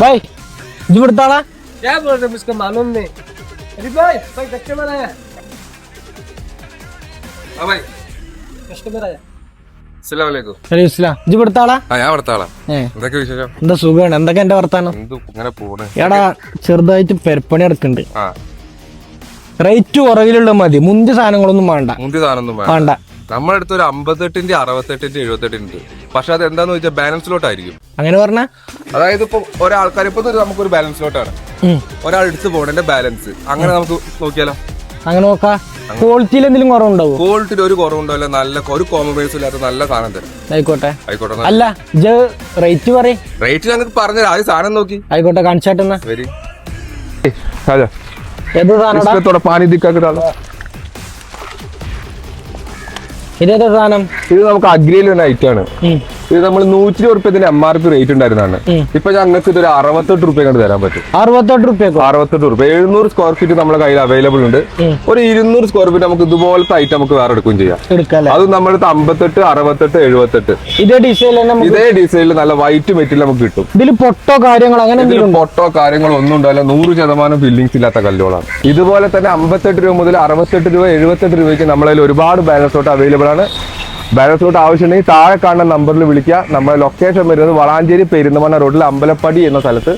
भाई जी बड़ताड़ा क्या बोल रहे मुझको मालूम नहीं। अरे भाई कोई कस्टमर आया। हाँ भाई कस्टमर आया। അസ്സലാമലൈക്കും. जी बड़ताड़ा ഞാൻ അവിടുത്തെ ആളാ. എന്തൊക്കെ വിശേഷം? എന്താ സുഖമാണ് എന്തൊക്കെ എന്റെ വർത്താനം ഇങ്ങനെ പോണേ. എടാ ചെറുതായിട്ട് പെരപ്പണി നടക്കുന്നുണ്ട് ആ റേറ്റ് കുറവിലുള്ള മതി മുന്തിയ സാധനങ്ങളൊന്നും വേണ്ട മുന്തിയ സാധനമൊന്നും വേണ്ട നമ്മുടെ അടുത്ത് ഒരു 58, 68, 78 ഉണ്ട്. പക്ഷെ അത് എന്താന്ന് വെച്ചാൽ ബാലൻസിലോട്ടായിരിക്കും. അങ്ങനെ പറഞ്ഞ അതായത് ഇപ്പൊ ഒരാൾക്കാർ ഇപ്പൊ നമുക്കൊരു ബാലൻസിലോട്ടാണ് ഒരാൾ എടുത്ത് പോകേണ്ട ബാലൻസ്. അങ്ങനെ നമുക്ക് നോക്കിയാലോ? അങ്ങനെ നോക്കാ ക്വാളിറ്റിയിൽ എന്തെങ്കിലും കുറവുണ്ടാവോ? ക്വാളിറ്റിയിൽ ഒരു കുറവുണ്ടല്ല, നല്ല ഒരു കോംപ്രമൈസ് ഇല്ലാത്ത നല്ല സാധനം തരും. ആയിക്കോട്ടെ ആയിക്കോട്ടെ. അല്ല റേറ്റ് പറയും. റേറ്റ് ഞങ്ങൾക്ക് പറഞ്ഞു ആദ്യം സാധനം നോക്കി. ആയിക്കോട്ടെ കാണിച്ചാട്ടെന്നാ. വരി ഏത് സാധനം പാനി ദിക്കാക്കിട്ടാണ്. ഇതേതാ സാധനം? ഇത് നമുക്ക് അഗ്രിയിൽ ഒരു ഐറ്റം ആണ്. ഇത് നമ്മൾ 120 ഇതിന്റെ MRP റേറ്റ് ഉണ്ടായിരുന്നാണ്. ഇപ്പൊ ഞങ്ങൾക്ക് ഇതൊരു 68 രൂപ കണ്ട് തരാൻ പറ്റും. 68 രൂപ 68 രൂപ 700 സ്ക്വയർ ഫീറ്റ് നമ്മുടെ കയ്യിൽ അവൈലബിൾ ഉണ്ട്. ഒരു 200 സ്ക്വയർ ഫീറ്റ് നമുക്ക് ഇതുപോലത്തെ ഐറ്റം നമുക്ക് വേറെ എടുക്കുകയും ചെയ്യാം. അത് നമ്മുടെ 58, 68, 78 ഇതേ ഡിസൈൻ ഇതേ ഡിസൈനിൽ നല്ല വൈറ്റ് മെറ്റീരിയൽ നമുക്ക് കിട്ടും. ഇതിൽ പൊട്ടോ കാര്യങ്ങൾ അങ്ങനെ പൊട്ടോ കാര്യങ്ങളോ ഒന്നും ഉണ്ടാവില്ല. 100% ഫില്ലിങ്സ് ഇല്ലാത്ത കല്ലുകളാണ്. ഇതുപോലെ തന്നെ 58 രൂപ മുതൽ 68 രൂപ 78 രൂപയ്ക്ക് നമ്മളെ ഒരുപാട് ബാലൻസ് ഔട്ട് അവൈലബിൾ ആണ്. ബാലൻസ് ഔട്ട് ആവശ്യമുണ്ടെങ്കിൽ താഴെ കാണുന്ന നമ്പറിൽ വിളിക്കുക. നമ്മുടെ ലൊക്കേഷൻ വരുന്നത് വളാഞ്ചേരി പെരിന്തമണ്ണ റോഡിൽ അമ്പലപ്പടി എന്ന സ്ഥലത്ത്